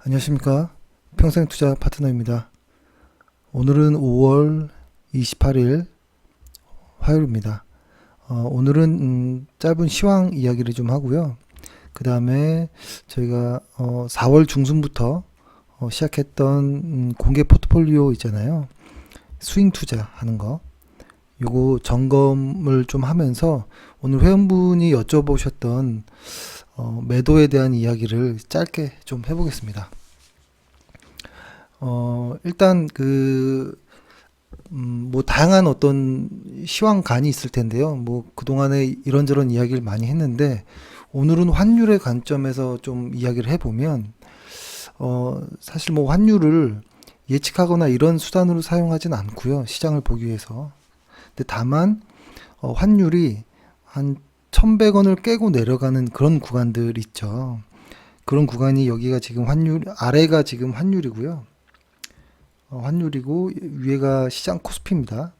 안녕하십니까. 평생투자 파트너입니다. 오늘은 5월 28일 화요일입니다. 오늘은 짧은 시황 이야기를 좀 하고요. 그 다음에 저희가 4월 중순부터 시작했던 공개 포트폴리오 있잖아요. 스윙 투자 하는 거. 요거 점검을 좀 하면서 오늘 회원분이 여쭤보셨던 매도에 대한 이야기를 짧게 좀 해보겠습니다. 일단 뭐 다양한 어떤 시황관이 있을 텐데요. 뭐 그동안에 이런저런 이야기를 많이 했는데 오늘은 환율의 관점에서 좀 이야기를 해보면 사실 뭐 환율을 예측하거나 이런 수단으로 사용하진 않고요. 시장을 보기 위해서. 근데 다만 환율이 한 1100원을 깨고 내려가는 그런 구간들 있죠. 그런 구간이 여기가 지금 환율 아래가 지금 환율이고요. 환율이고 위에가 시장 코스피입니다.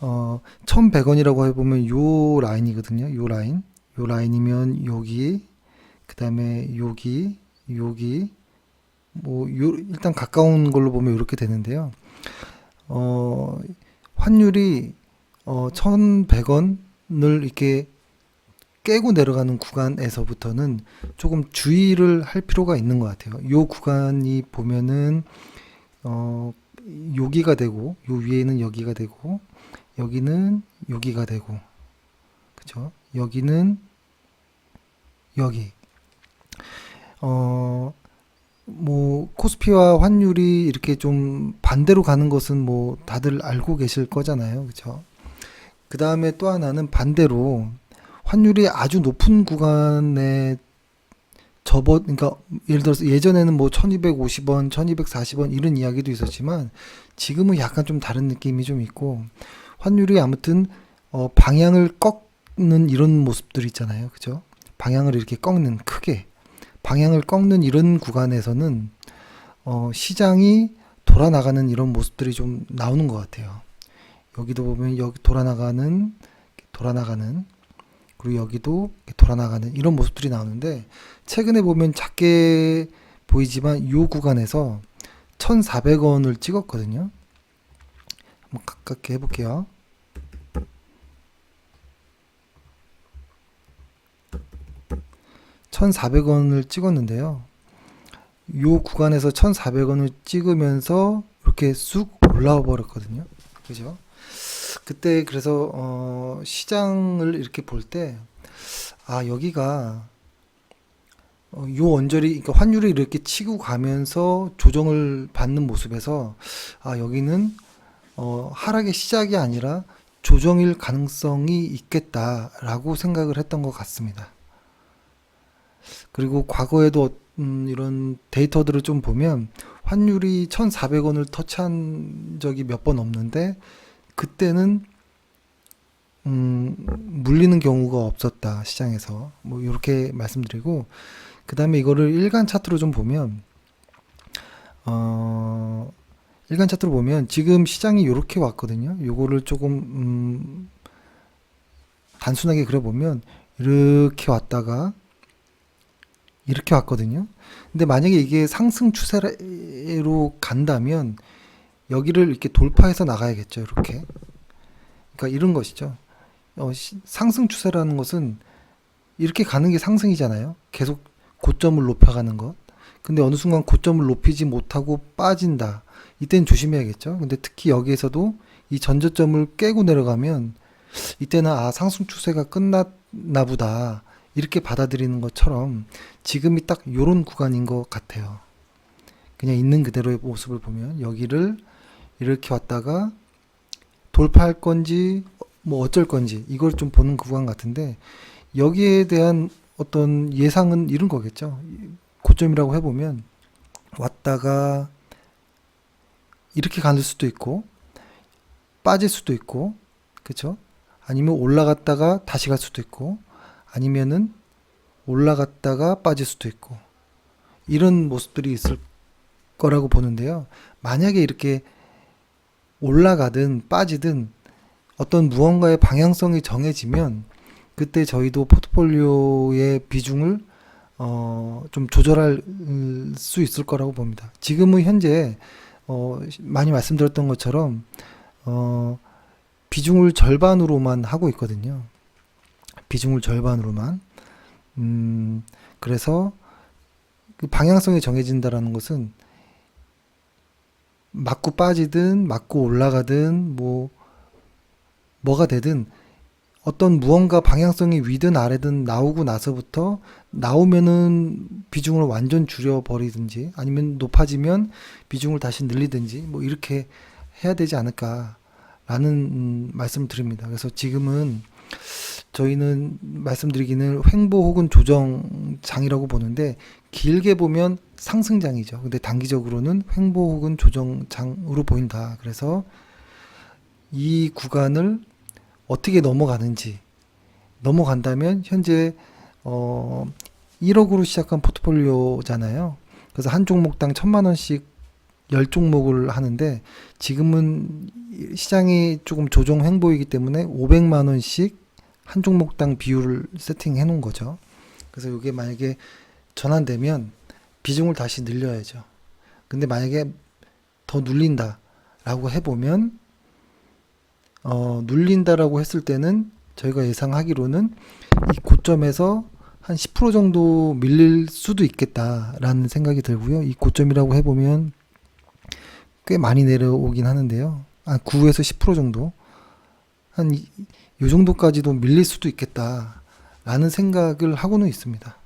1100원이라고 해보면 요 라인이거든요. 요 라인. 요 라인이면 여기, 그 다음에 여기, 일단 가까운 걸로 보면 이렇게 되는데요. 환율이 1100원을 이렇게 깨고 내려가는 구간에서부터는 조금 주의를 할 필요가 있는 것 같아요. 요 구간이 보면은 여기가 되고 요 위에는 여기가 되고 여기는 여기가 되고 그죠? 여기는 여기 뭐 코스피와 환율이 이렇게 좀 반대로 가는 것은 뭐 다들 알고 계실 거잖아요. 그죠? 그 다음에 또 하나는 반대로 환율이 아주 높은 구간에 그러니까 예를 들어서 예전에는 뭐 1250원, 1240원 이런 이야기도 있었지만 지금은 약간 좀 다른 느낌이 좀 있고 환율이 아무튼 방향을 꺾는 이런 모습들 있잖아요. 그죠? 방향을 이렇게 꺾는 크게 방향을 꺾는 이런 구간에서는 시장이 돌아나가는 이런 모습들이 좀 나오는 것 같아요. 여기도 보면 여기 돌아나가는 그리고 여기도 돌아나가는 이런 모습들이 나오는데 최근에 보면 작게 보이지만 이 구간에서 1,400원을 찍었거든요. 한번 가깝게 해볼게요. (1,400원을) 찍었는데요. 이 구간에서 1,400원을 찍으면서 이렇게 쑥 올라와 버렸거든요. 그죠? 그때 그래서 시장을 이렇게 볼 때 여기가 요 언저리 그러니까 환율이 이렇게 치고 가면서 조정을 받는 모습에서 여기는 하락의 시작이 아니라 조정일 가능성이 있겠다라고 생각을 했던 것 같습니다. 그리고 과거에도 이런 데이터들을 좀 보면 환율이 1,400원을 터치한 적이 몇 번 없는데 그때는 물리는 경우가 없었다 시장에서 뭐 이렇게 말씀드리고 그 다음에 이거를 일간 차트로 좀 보면 일간 차트로 보면 지금 시장이 이렇게 왔거든요. 요거를 조금 단순하게 그려보면 이렇게 왔다가 이렇게 왔거든요. 근데 만약에 이게 상승 추세로 간다면 여기를 이렇게 돌파해서 나가야겠죠. 이렇게. 그러니까 이런 것이죠. 상승 추세라는 것은 이렇게 가는 게 상승이잖아요. 계속 고점을 높여가는 것. 근데 어느 순간 고점을 높이지 못하고 빠진다. 이때는 조심해야겠죠. 근데 특히 여기에서도 이 전저점을 깨고 내려가면 이때는 상승 추세가 끝났나 보다. 이렇게 받아들이는 것처럼 지금이 딱 요런 구간인 것 같아요. 그냥 있는 그대로의 모습을 보면 여기를 이렇게 왔다가 돌파할 건지 뭐 어쩔 건지 이걸 좀 보는 구간 같은데 여기에 대한 어떤 예상은 이런 거겠죠. 고점이라고 해보면 왔다가 이렇게 가는 수도 있고 빠질 수도 있고 그쵸? 아니면 올라갔다가 다시 갈 수도 있고 아니면은 올라갔다가 빠질 수도 있고 이런 모습들이 있을 거라고 보는데요. 만약에 이렇게 올라가든 빠지든 어떤 무언가의 방향성이 정해지면 그때 저희도 포트폴리오의 비중을 좀 조절할 수 있을 거라고 봅니다. 지금은 현재 많이 말씀드렸던 것처럼 비중을 절반으로만 하고 있거든요. 비중을 절반으로만. 그래서 그 방향성이 정해진다라는 것은 맞고 빠지든 맞고 올라가든 뭐가 되든 어떤 무언가 방향성이 위든 아래든 나오고 나서부터 나오면은 비중을 완전 줄여버리든지 아니면 높아지면 비중을 다시 늘리든지 뭐 이렇게 해야 되지 않을까라는 말씀을 드립니다. 그래서 지금은 저희는 말씀드리기는 횡보 혹은 조정장이라고 보는데 길게 보면 상승장이죠. 근데 단기적으로는 횡보 혹은 조정장으로 보인다. 그래서 이 구간을 어떻게 넘어간다면 현재 1억으로 시작한 포트폴리오잖아요. 그래서 한 종목당 1,000만 원씩 10종목을 하는데 지금은 시장이 조금 조정 횡보이기 때문에 500만 원씩 한 종목당 비율을 세팅해 놓은 거죠. 그래서 이게 만약에 전환되면 비중을 다시 늘려야죠. 근데 만약에 더 눌린다라고 해보면 눌린다라고 했을 때는 저희가 예상하기로는 이 고점에서 한 10% 정도 밀릴 수도 있겠다라는 생각이 들고요. 이 고점이라고 해보면 꽤 많이 내려오긴 하는데요. 한 9에서 10% 정도 한 이 정도까지도 밀릴 수도 있겠다라는 생각을 하고는 있습니다.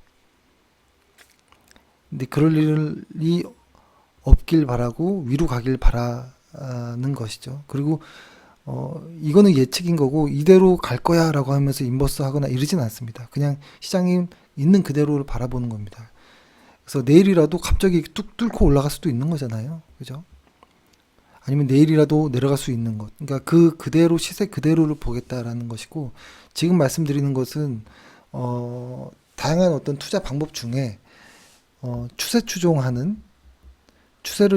근데 그럴 일이 없길 바라고 위로 가길 바라는 것이죠. 그리고 이거는 예측인 거고 이대로 갈 거야 라고 하면서 인버스 하거나 이러진 않습니다. 그냥 시장이 있는 그대로를 바라보는 겁니다. 그래서 내일이라도 갑자기 뚝 뚫고 올라갈 수도 있는 거잖아요. 그죠? 아니면 내일이라도 내려갈 수 있는 것. 그러니까 그대로 시세 그대로를 보겠다라는 것이고 지금 말씀드리는 것은 다양한 어떤 투자 방법 중에 추세를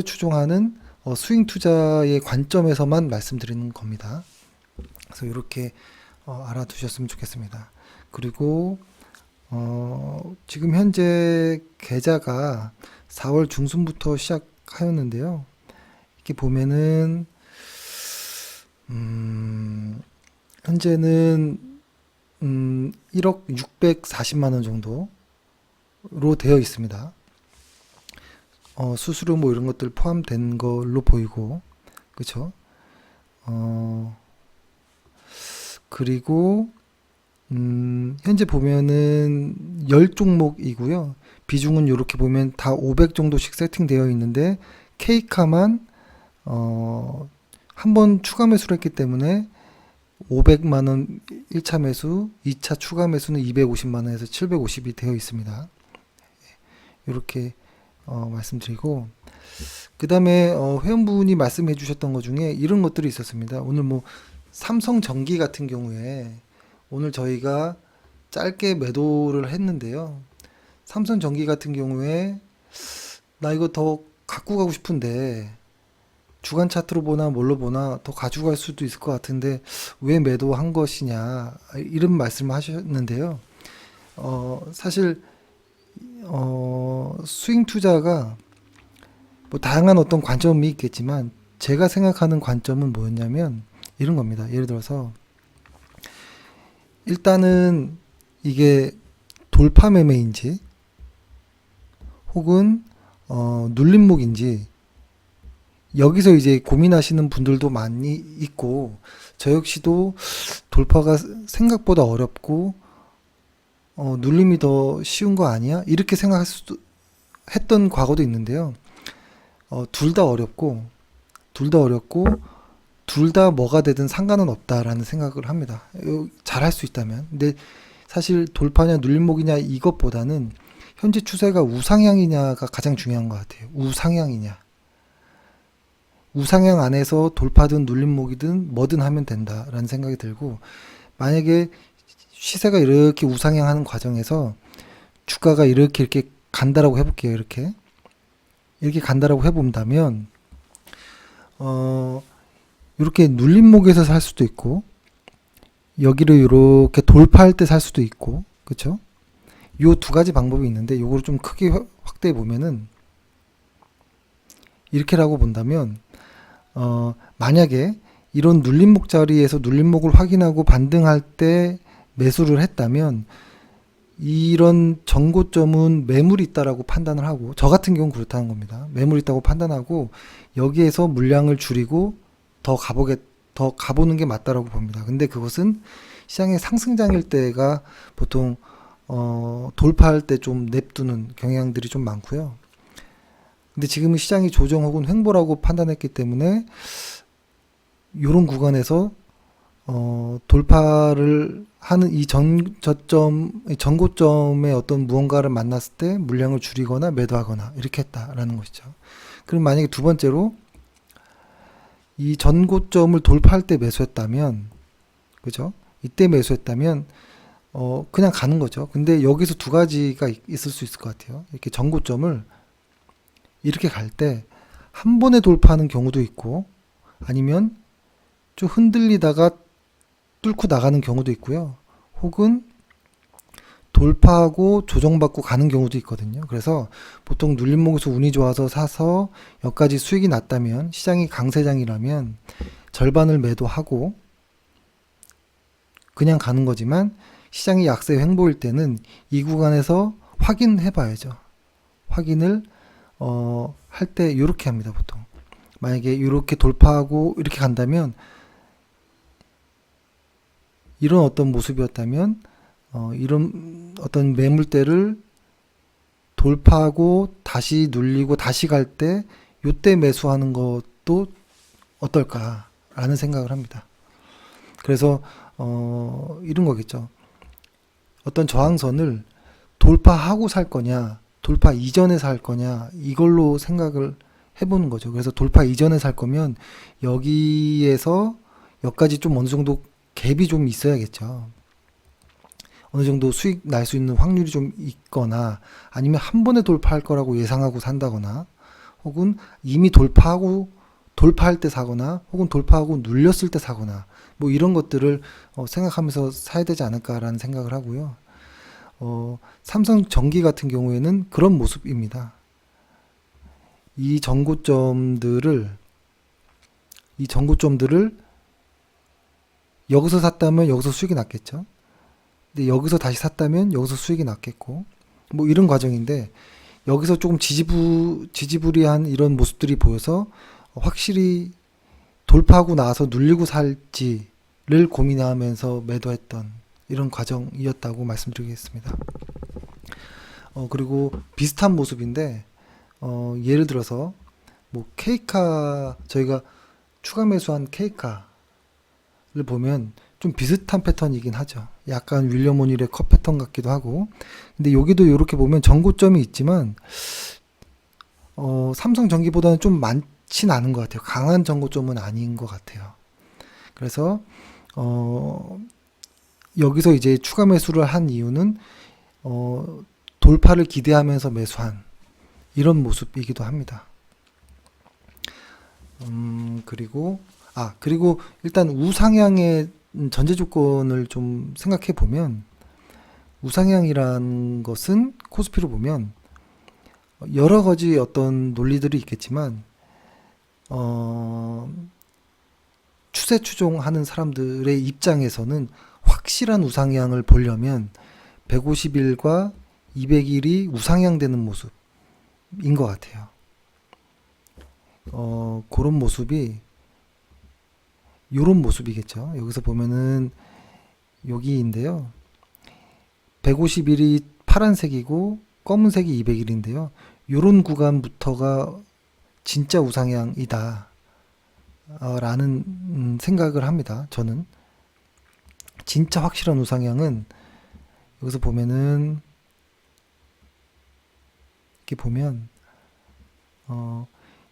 추종하는 스윙 투자의 관점에서만 말씀드리는 겁니다. 그래서 이렇게 알아두셨으면 좋겠습니다. 그리고 지금 현재 계좌가 4월 중순부터 시작하였는데요. 이렇게 보면은 현재는 1억 640만 원 정도로 되어 있습니다. 수수료 뭐 이런 것들 포함된 걸로 보이고, 그쵸? 그리고 현재 보면은 10종목이고요. 비중은 이렇게 보면 다 500 정도씩 세팅되어 있는데 K카만 한 번 추가 매수를 했기 때문에 500만 원 1차 매수, 2차 추가 매수는 250만 원에서 750이 되어 있습니다. 이렇게 말씀드리고, 그 다음에 회원분이 말씀해 주셨던 것 중에 이런 것들이 있었습니다. 오늘 뭐 삼성전기 같은 경우에 오늘 저희가 짧게 매도를 했는데요. 삼성전기 같은 경우에 나 이거 더 갖고 가고 싶은데 주간 차트로 보나 뭘로 보나 더 가져갈 수도 있을 것 같은데 왜 매도한 것이냐 이런 말씀을 하셨는데요. 사실 스윙 투자가 뭐 다양한 어떤 관점이 있겠지만 제가 생각하는 관점은 뭐였냐면 이런 겁니다. 예를 들어서 일단은 이게 돌파 매매인지 혹은 눌림목인지 여기서 이제 고민하시는 분들도 많이 있고 저 역시도 돌파가 생각보다 어렵고 눌림이 더 쉬운 거 아니야? 이렇게 생각할 수도 했던 과거도 있는데요. 둘 다 어렵고 둘 다 뭐가 되든 상관은 없다라는 생각을 합니다. 잘할 수 있다면. 근데 사실 돌파냐 눌림목이냐 이것보다는 현재 추세가 우상향이냐가 가장 중요한 것 같아요. 우상향이냐. 우상향 안에서 돌파든 눌림목이든 뭐든 하면 된다라는 생각이 들고, 만약에 시세가 이렇게 우상향하는 과정에서 주가가 이렇게 간다라고 해볼게요. 이렇게 간다라고 해본다면 이렇게 눌림목에서 살 수도 있고 여기를 이렇게 돌파할 때 살 수도 있고, 그쵸? 요 두 가지 방법이 있는데 요거를 좀 크게 확대해 보면은 이렇게라고 본다면 만약에 이런 눌림목 자리에서 눌림목을 확인하고 반등할 때 매수를 했다면 이런 전고점은 매물이 있다라고 판단을 하고, 저 같은 경우는 그렇다는 겁니다. 매물이 있다고 판단하고 여기에서 물량을 줄이고 더 가보는 게 맞다라고 봅니다. 근데 그것은 시장의 상승장일 때가 보통 돌파할 때 좀 냅두는 경향들이 좀 많고요. 근데 지금은 시장이 조정 혹은 횡보라고 판단했기 때문에 이런 구간에서 돌파를 하는 이 전고점의 어떤 무언가를 만났을 때 물량을 줄이거나 매도하거나 이렇게 했다라는 것이죠. 그럼 만약에 두 번째로 이 전고점을 돌파할 때 매수했다면, 그죠? 이때 매수했다면 그냥 가는 거죠. 근데 여기서 두 가지가 있을 수 있을 것 같아요. 이렇게 전고점을 이렇게 갈 때 한 번에 돌파하는 경우도 있고, 아니면 좀 흔들리다가 뚫고 나가는 경우도 있고요. 혹은 돌파하고 조정받고 가는 경우도 있거든요. 그래서 보통 눌림목에서 운이 좋아서 사서 여기까지 수익이 났다면, 시장이 강세장이라면 절반을 매도하고 그냥 가는 거지만, 시장이 약세 횡보일 때는 이 구간에서 확인해 봐야죠. 확인을 할 때 이렇게 합니다. 보통 만약에 이렇게 돌파하고 이렇게 간다면, 이런 어떤 모습이었다면 이런 어떤 매물대를 돌파하고 다시 눌리고 다시 갈 때 요때 매수하는 것도 어떨까라는 생각을 합니다. 그래서 이런 거겠죠. 어떤 저항선을 돌파하고 살 거냐, 돌파 이전에 살 거냐, 이걸로 생각을 해보는 거죠. 그래서 돌파 이전에 살 거면 여기에서 여기까지 좀 어느 정도 갭이 좀 있어야겠죠. 어느 정도 수익 날 수 있는 확률이 좀 있거나, 아니면 한 번에 돌파할 거라고 예상하고 산다거나, 혹은 이미 돌파할 때 사거나, 혹은 돌파하고 눌렸을 때 사거나, 뭐 이런 것들을 생각하면서 사야 되지 않을까라는 생각을 하고요. 삼성전기 같은 경우에는 그런 모습입니다. 이 전고점들을 여기서 샀다면 여기서 수익이 났겠죠. 근데 여기서 다시 샀다면 여기서 수익이 났겠고, 뭐 이런 과정인데, 여기서 조금 지지부리한 이런 모습들이 보여서 확실히 돌파하고 나서 눌리고 살지를 고민하면서 매도했던 이런 과정이었다고 말씀드리겠습니다. 그리고 비슷한 모습인데, 예를 들어서 뭐 K카, 저희가 추가 매수한 K카를 보면 좀 비슷한 패턴이긴 하죠. 약간 윌리엄 오닐의 컷 패턴 같기도 하고. 근데 여기도 이렇게 보면 전고점이 있지만 삼성전기보다는 좀 많진 않은 것 같아요. 강한 전고점은 아닌 것 같아요. 그래서 여기서 이제 추가 매수를 한 이유는 돌파를 기대하면서 매수한 이런 모습이기도 합니다. 그리고 일단 우상향의 전제 조건을 좀 생각해 보면, 우상향이란 것은 코스피로 보면 여러 가지 어떤 논리들이 있겠지만, 추세 추종하는 사람들의 입장에서는 확실한 우상향을 보려면 150일과 200일이 우상향되는 모습인 것 같아요. 그런 모습이 요런 모습이겠죠. 여기서 보면은 여기인데요. 150일이 파란색이고 검은색이 200일인데요. 요런 구간부터가 진짜 우상향이다 라는 생각을 합니다. 저는 진짜 확실한 우상향은 여기서 보면은, 이렇게 보면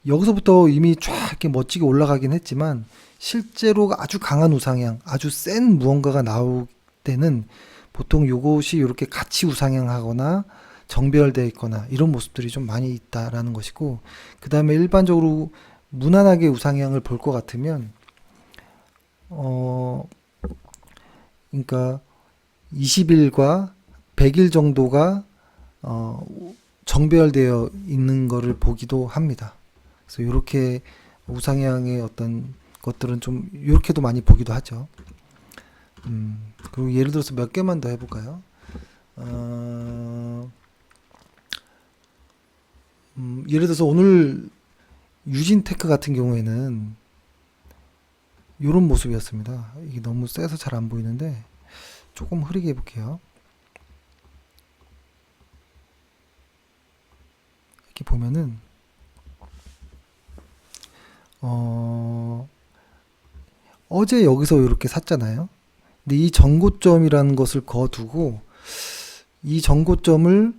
여기서부터 이미 쫙 이렇게 멋지게 올라가긴 했지만, 실제로 아주 강한 우상향, 아주 센 무언가가 나올 때는 보통 요것이 이렇게 같이 우상향하거나 정배열되어 있거나 이런 모습들이 좀 많이 있다라는 것이고, 그 다음에 일반적으로 무난하게 우상향을 볼 것 같으면 그러니까 20일과 100일 정도가 정배열되어 있는 거를 보기도 합니다. 그래서 이렇게 우상향의 어떤 것들은 좀 이렇게도 많이 보기도 하죠. 그리고 예를 들어서 몇 개만 더 해볼까요? 예를 들어서 오늘 유진테크 같은 경우에는 이런 모습이었습니다. 이게 너무 세서 잘 안 보이는데 조금 흐리게 해볼게요. 이렇게 보면은 어제 여기서 이렇게 샀잖아요. 근데 이 전고점이라는 것을 거두고 이 전고점을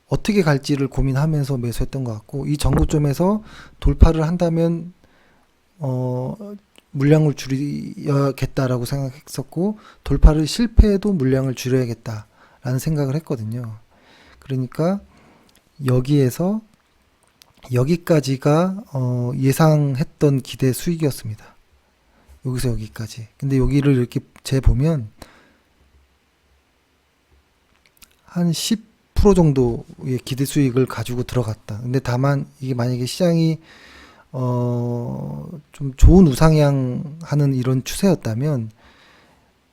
어떻게 갈지를 고민하면서 매수했던 것 같고, 이 전고점에서 돌파를 한다면 물량을 줄여야겠다라고 생각했었고, 돌파를 실패해도 물량을 줄여야겠다라는 생각을 했거든요. 그러니까 여기에서 여기까지가 예상했던 기대 수익이었습니다. 여기서 여기까지. 근데 여기를 이렇게 재보면 한 10% 정도의 기대 수익을 가지고 들어갔다. 근데 다만 이게 만약에 시장이 좀 좋은 우상향 하는 이런 추세였다면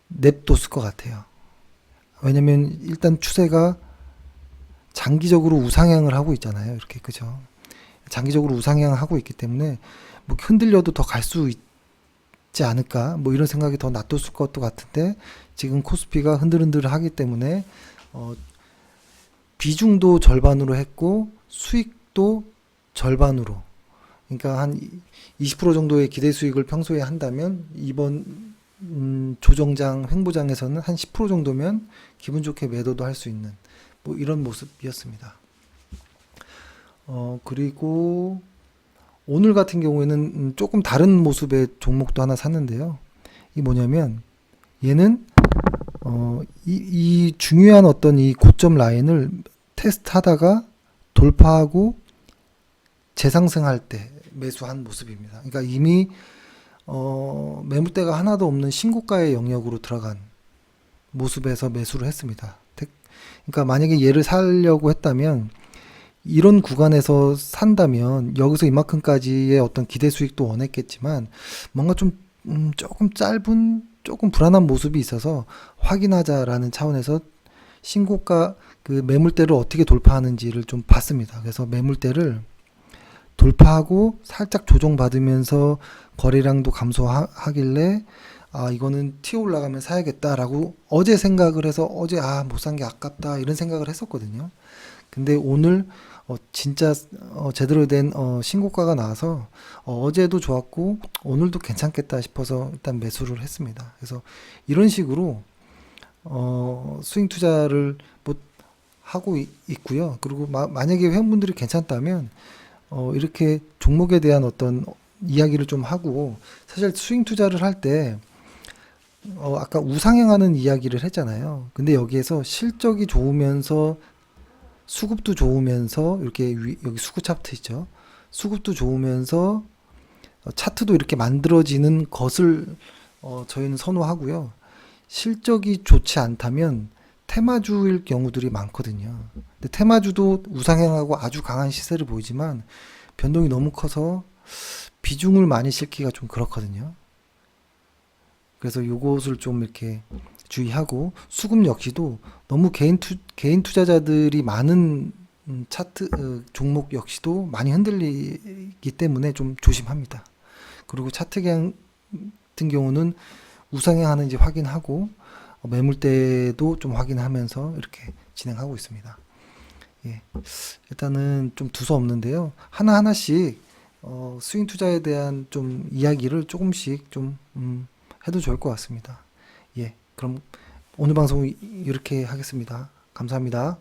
냅뒀을 것 같아요. 왜냐면 일단 추세가 장기적으로 우상향을 하고 있잖아요. 이렇게, 그죠? 장기적으로 우상향을 하고 있기 때문에 뭐 흔들려도 더 갈 수 있지 않을까? 뭐 이런 생각이 더 놔뒀을 것도 같은데, 지금 코스피가 흔들흔들 하기 때문에 비중도 절반으로 했고 수익도 절반으로, 그러니까 한 20% 정도의 기대 수익을 평소에 한다면 이번 조정장 횡보장에서는 한 10% 정도면 기분 좋게 매도도 할 수 있는 뭐 이런 모습이었습니다. 그리고 오늘 같은 경우에는 조금 다른 모습의 종목도 하나 샀는데요. 이 뭐냐면 얘는 이 중요한 어떤 이 고점 라인을 테스트하다가 돌파하고 재상승할 때 매수한 모습입니다. 그러니까 이미 매물대가 하나도 없는 신고가의 영역으로 들어간 모습에서 매수를 했습니다. 그러니까 만약에 얘를 사려고 했다면 이런 구간에서 산다면 여기서 이만큼까지의 어떤 기대 수익도 원했겠지만 뭔가 좀 조금 짧은 조금 불안한 모습이 있어서 확인하자라는 차원에서 신고가 그 매물대를 어떻게 돌파하는지를 좀 봤습니다. 그래서 매물대를 돌파하고 살짝 조정받으면서 거래량도 감소하길래 이거는 튀어 올라가면 사야겠다라고 어제 생각을 해서 어제 못 산 게 아깝다 이런 생각을 했었거든요. 근데 오늘 진짜 제대로 된 신고가가 나와서 어제도 좋았고 오늘도 괜찮겠다 싶어서 일단 매수를 했습니다. 그래서 이런 식으로 스윙 투자를 뭐 하고 있고요. 그리고 만약에 회원분들이 괜찮다면 이렇게 종목에 대한 어떤 이야기를 좀 하고, 사실 스윙 투자를 할 때 아까 우상향하는 이야기를 했잖아요. 근데 여기에서 실적이 좋으면서 수급도 좋으면서 이렇게 여기 수급 차트 있죠. 수급도 좋으면서 차트도 이렇게 만들어지는 것을 저희는 선호하고요. 실적이 좋지 않다면 테마주일 경우들이 많거든요. 근데 테마주도 우상향하고 아주 강한 시세를 보이지만 변동이 너무 커서 비중을 많이 싣기가 좀 그렇거든요. 그래서 요것을 좀 이렇게 주의하고, 수급 역시도 너무 개인 투자자들이 많은 차트 종목 역시도 많이 흔들리기 때문에 좀 조심합니다. 그리고 차트 같은 경우는 우상향 하는지 확인하고 매물대도 좀 확인하면서 이렇게 진행하고 있습니다. 예. 일단은 좀 두서없는데요. 하나하나씩 스윙 투자에 대한 좀 이야기를 조금씩 좀 해도 좋을 것 같습니다. 예. 그럼 오늘 방송 이렇게 하겠습니다. 감사합니다.